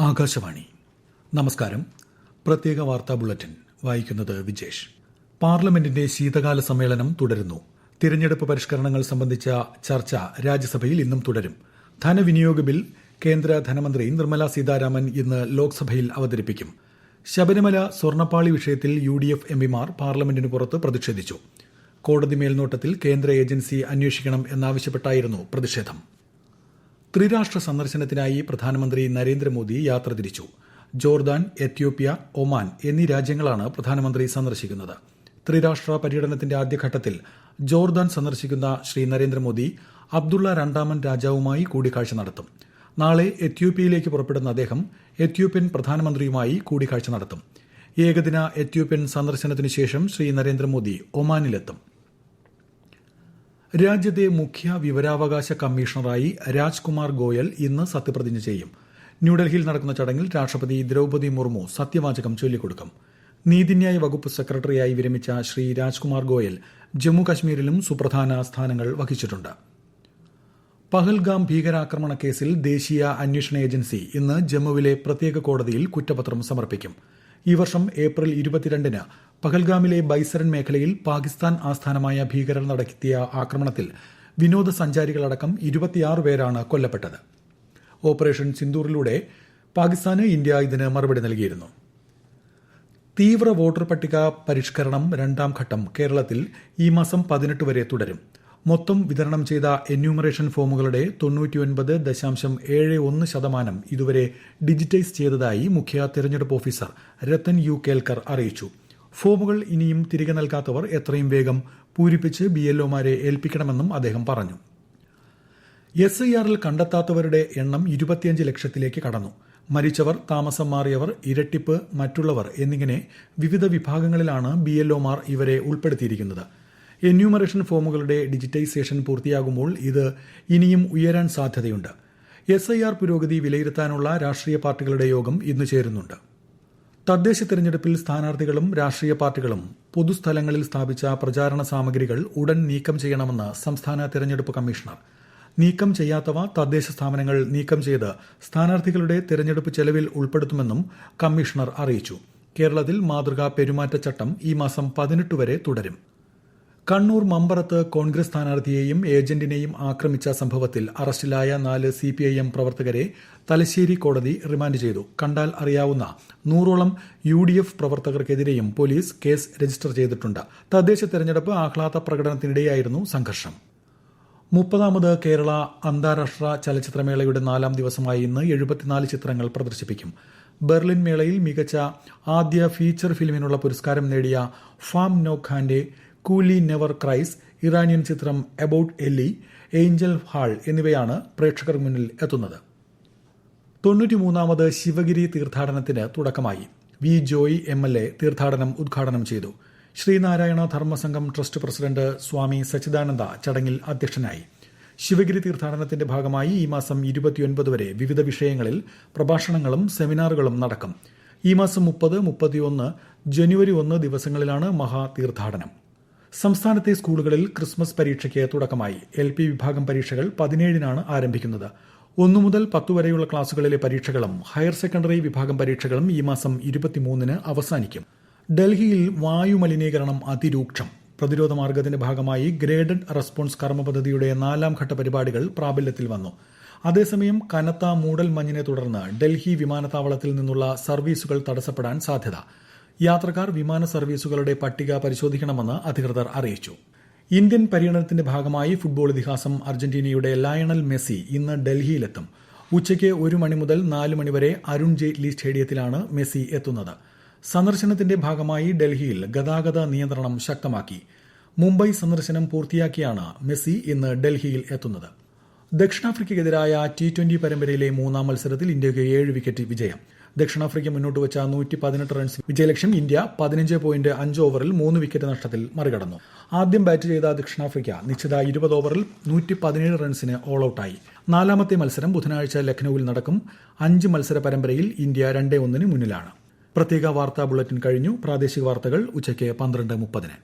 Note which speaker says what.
Speaker 1: ആകാശവാണി. നമസ്കാരം. പ്രത്യേക വാർത്താ ബുള്ളറ്റിൻ വായിക്കുന്നത് വിജേഷ്. പാർലമെന്റിന്റെ ശീതകാല സമ്മേളനം തുടരുന്നു. തിരഞ്ഞെടുപ്പ് പരിഷ്കരണങ്ങൾ സംബന്ധിച്ച ചർച്ച രാജ്യസഭയിൽ ഇന്നും തുടരും. ധനവിനിയോഗ ബിൽ കേന്ദ്ര ധനമന്ത്രി നിർമ്മല സീതാരാമൻ ഇന്ന് ലോക്സഭയിൽ അവതരിപ്പിക്കും. ശബരിമല സ്വർണ്ണപ്പാളി വിഷയത്തിൽ UDF എംപിമാർ പാർലമെന്റിന് പുറത്ത് പ്രതിഷേധിച്ചു. കോടതി മേൽനോട്ടത്തിൽ കേന്ദ്ര ഏജൻസി അന്വേഷിക്കണം എന്നാവശ്യപ്പെട്ടായിരുന്നു പ്രതിഷേധം. ത്രിരാഷ്ട്ര സന്ദർശനത്തിനായി പ്രധാനമന്ത്രി നരേന്ദ്രമോദി യാത്ര തിരിച്ചു. ജോർദാൻ, എത്യോപ്യ, ഒമാൻ എന്നീ രാജ്യങ്ങളാണ് പ്രധാനമന്ത്രി സന്ദർശിക്കുന്നത്. ത്രിരാഷ്ട്ര പര്യടനത്തിന്റെ ആദ്യഘട്ടത്തിൽ ജോർദാൻ സന്ദർശിക്കുന്ന ശ്രീ നരേന്ദ്രമോദി അബ്ദുള്ള രണ്ടാമൻ രാജാവുമായി കൂടിക്കാഴ്ച നടത്തും. നാളെ എത്യോപ്യയിലേക്ക് പുറപ്പെടുന്ന അദ്ദേഹം എത്യോപ്യൻ പ്രധാനമന്ത്രിയുമായി കൂടിക്കാഴ്ച നടത്തും. ഏകദിന എത്യോപ്യൻ സന്ദർശനത്തിനു ശേഷം ശ്രീ നരേന്ദ്രമോദി ഒമാനിലെത്തും. രാജ്യത്തെ മുഖ്യ വിവരാവകാശ കമ്മീഷണറായി രാജ്കുമാർ ഗോയൽ ഇന്ന് സത്യപ്രതിജ്ഞ ചെയ്യും. ന്യൂഡൽഹിയിൽ നടക്കുന്ന ചടങ്ങിൽ രാഷ്ട്രപതി ദ്രൌപദി മുർമു സത്യവാചകം ചൊല്ലിക്കൊടുക്കും. നീതിന്യായ വകുപ്പ് സെക്രട്ടറിയായി വിരമിച്ച ശ്രീ രാജ്കുമാർ ഗോയൽ ജമ്മു കശ്മീരിലും സുപ്രധാന സ്ഥാനങ്ങൾ വഹിച്ചിട്ടുണ്ട്. പഹൽഗാം ഭീകരാക്രമണ കേസിൽ ദേശീയ അന്വേഷണ ഏജൻസി ഇന്ന് ജമ്മുവിലെ പ്രത്യേക കോടതിയിൽ കുറ്റപത്രം സമർപ്പിക്കും. ഈ വർഷം ഏപ്രിൽ 22-ന് പഹൽഗാമിലെ ബൈസരൻ മേഖലയിൽ പാകിസ്ഥാൻ ആസ്ഥാനമായ ഭീകരർ നടത്തിയ ആക്രമണത്തിൽ വിനോദസഞ്ചാരികളടക്കം 26 പേരാണ് കൊല്ലപ്പെട്ടത്. ഓപ്പറേഷൻ സിന്ദൂറിലൂടെ പാകിസ്ഥാന് ഇന്ത്യ ഇതിന് മറുപടി നൽകിയിരുന്നു. തീവ്ര വോട്ടർ പട്ടിക പരിഷ്കരണം രണ്ടാം ഘട്ടം കേരളത്തിൽ ഈ മാസം 18 വരെ തുടരും. മൊത്തം വിതരണം ചെയ്ത എന്യൂമറേഷൻ ഫോമുകളുടെ 99.71% ഇതുവരെ ഡിജിറ്റൈസ് ചെയ്തതായി മുഖ്യ തെരഞ്ഞെടുപ്പ് ഓഫീസർ രത്തൻ യു കേൽക്കർ അറിയിച്ചു. ഫോമുകൾ ഇനിയും തിരികെ നൽകാത്തവർ എത്രയും വേഗം പൂരിപ്പിച്ച് BLOമാരെ ഏൽപ്പിക്കണമെന്നും അദ്ദേഹം പറഞ്ഞു. SIRൽ കണ്ടെത്താത്തവരുടെ എണ്ണം 25 ലക്ഷത്തിലേക്ക് കടന്നു. മരിച്ചവർ, താമസം മാറിയവർ, ഇരട്ടിപ്പ്, മറ്റുള്ളവർ എന്നിങ്ങനെ വിവിധ വിഭാഗങ്ങളിലാണ് BLOമാർ ഇവരെ ഉൾപ്പെടുത്തിയിരിക്കുന്നത്. എന്യൂമറേഷൻ ഫോമുകളുടെ ഡിജിറ്റൈസേഷൻ പൂർത്തിയാകുമ്പോൾ ഇത് ഇനിയും ഉയരാൻ സാധ്യതയുണ്ട്. SIR പുരോഗതി വിലയിരുത്താനുള്ള രാഷ്ട്രീയ പാർട്ടികളുടെ യോഗം ഇന്ന് ചേരുന്നുണ്ട്. തദ്ദേശ തെരഞ്ഞെടുപ്പിൽ സ്ഥാനാർത്ഥികളും രാഷ്ട്രീയ പാർട്ടികളും പൊതുസ്ഥലങ്ങളിൽ സ്ഥാപിച്ച പ്രചാരണ സാമഗ്രികൾ ഉടൻ നീക്കം ചെയ്യണമെന്ന് സംസ്ഥാന തെരഞ്ഞെടുപ്പ് കമ്മീഷണർ. നീക്കം ചെയ്യാത്തവ തദ്ദേശ സ്ഥാപനങ്ങൾ നീക്കം ചെയ്ത് സ്ഥാനാർത്ഥികളുടെ തെരഞ്ഞെടുപ്പ് ചെലവിൽ ഉൾപ്പെടുത്തുമെന്നും കമ്മീഷണർ അറിയിച്ചു. കേരളത്തിൽ മാതൃകാ പെരുമാറ്റച്ചട്ടം ഈ മാസം 18 വരെ തുടരും. കണ്ണൂർ മമ്പറത്ത് കോൺഗ്രസ് സ്ഥാനാർത്ഥിയെയും ഏജന്റിനെയും ആക്രമിച്ച സംഭവത്തിൽ അറസ്റ്റിലായ 4 CPIM പ്രവർത്തകരെ തലശ്ശേരി കോടതി റിമാൻഡ് ചെയ്തു. കണ്ടാൽ അറിയാവുന്ന 100ഓളം UDF പ്രവർത്തകർക്കെതിരെയും പോലീസ് കേസ് രജിസ്റ്റർ ചെയ്തിട്ടുണ്ട്. തദ്ദേശ തെരഞ്ഞെടുപ്പ് ആഹ്ലാദ പ്രകടനത്തിനിടെയായിരുന്നു സംഘർഷം. 30ാമത് കേരള അന്താരാഷ്ട്ര ചലച്ചിത്രമേളയുടെ 4ാം ദിവസമായ ഇന്ന് 74 ചിത്രങ്ങൾ പ്രദർശിപ്പിക്കും. ബെർലിൻ മേളയിൽ മികച്ച ആദ്യ ഫീച്ചർ ഫിലിമിനുള്ള പുരസ്കാരം നേടിയ ഫാം നോഖാന്റെ കൂലി നെവർ ക്രൈസ്, ഇറാനിയൻ ചിത്രം അബൌട്ട് എല്ലി, ഏഞ്ചൽ ഹാൾ എന്നിവയാണ് പ്രേക്ഷകർ മുന്നിൽ എത്തുന്നത്. 93ാമത് ശിവഗിരി തീർത്ഥാടനത്തിന് തുടക്കമായി. വി ജോയ് MLA തീർത്ഥാടനം ഉദ്ഘാടനം ചെയ്തു. ശ്രീനാരായണ ധർമ്മസംഘം ട്രസ്റ്റ് പ്രസിഡന്റ് സ്വാമി സച്ചിദാനന്ദ ചടങ്ങിൽ അധ്യക്ഷനായി. ശിവഗിരി തീർത്ഥാടനത്തിന്റെ ഭാഗമായി ഈ മാസം 29 വരെ വിവിധ വിഷയങ്ങളിൽ പ്രഭാഷണങ്ങളും സെമിനാറുകളും നടക്കും. ഈ മാസം 30, 31, ജനുവരി 1 ദിവസങ്ങളിലാണ് മഹാതീർത്ഥാടനം. സംസ്ഥാനത്തെ സ്കൂളുകളിൽ ക്രിസ്മസ് പരീക്ഷയ്ക്ക് തുടക്കമായി. LP വിഭാഗം പരീക്ഷകൾ 17-നാണ് ആരംഭിക്കുന്നത്. 1 മുതൽ 10 വരെയുള്ള ക്ലാസുകളിലെ പരീക്ഷകളും ഹയർ സെക്കൻഡറി വിഭാഗം പരീക്ഷകളും ഈ മാസം 23-ന് അവസാനിക്കും. ഡൽഹിയിൽ വായുമലിനീകരണം അതിരൂക്ഷം. പ്രതിരോധ മാർഗത്തിന്റെ ഭാഗമായി ഗ്രേഡഡ് റെസ്പോൺസ് കർമ്മ പദ്ധതിയുടെ 4ാം ഘട്ട പരിപാടികൾ പ്രാബല്യത്തിൽ വന്നു. അതേസമയം കനത്ത മൂടൽമഞ്ഞിനെ തുടർന്ന് ഡൽഹി വിമാനത്താവളത്തിൽ നിന്നുള്ള സർവീസുകൾ തടസ്സപ്പെടാൻ സാധ്യത. യാത്രക്കാർ വിമാന സർവീസുകളുടെ പട്ടിക പരിശോധിക്കണമെന്ന് അധികൃതർ അറിയിച്ചു. ഇന്ത്യൻ പര്യടനത്തിന്റെ ഭാഗമായി ഫുട്ബോൾ ഇതിഹാസം അർജന്റീനയുടെ ലയണൽ മെസ്സി ഇന്ന് ഡൽഹിയിലെത്തും. ഉച്ചയ്ക്ക് 1 മണി മുതൽ 4 മണി വരെ അരുൺ ജെയ്റ്റ്ലി സ്റ്റേഡിയത്തിലാണ് മെസ്സി എത്തുന്നത്. സന്ദർശനത്തിന്റെ ഭാഗമായി ഡൽഹിയിൽ ഗതാഗത നിയന്ത്രണം ശക്തമാക്കി. മുംബൈ സന്ദർശനം പൂർത്തിയാക്കിയാണ് മെസ്സി ഇന്ന് ഡൽഹിയിൽ എത്തുന്നത്. ദക്ഷിണാഫ്രിക്കയ്ക്കെതിരായ T20 പരമ്പരയിലെ 3ാം മത്സരത്തിൽ ഇന്ത്യയ്ക്ക് 7 വിക്കറ്റ് വിജയം. ദക്ഷിണാഫ്രിക്ക മുന്നോട്ട് വെച്ച 118 റൺസ് വിജയലക്ഷ്യം ഇന്ത്യ 15.5 ഓവറിൽ 3 വിക്കറ്റ് നഷ്ടത്തിൽ മറികടന്നു. ആദ്യം ബാറ്റ് ചെയ്ത ദക്ഷിണാഫ്രിക്ക നിശ്ചിത 20 ഓവറിൽ 117 റൺസിന് ഓൾ ഔട്ടായി. 4ാമത്തെ മത്സരം ബുധനാഴ്ച ലക്നൌവിൽ നടക്കും. 5 മത്സര പരമ്പരയിൽ ഇന്ത്യ 2-1 മുന്നിലാണ്. പ്രത്യേക വാർത്താ ബുള്ളറ്റിൻ കഴിഞ്ഞു. പ്രാദേശിക വാർത്തകൾ ഉച്ചയ്ക്ക് 12:30.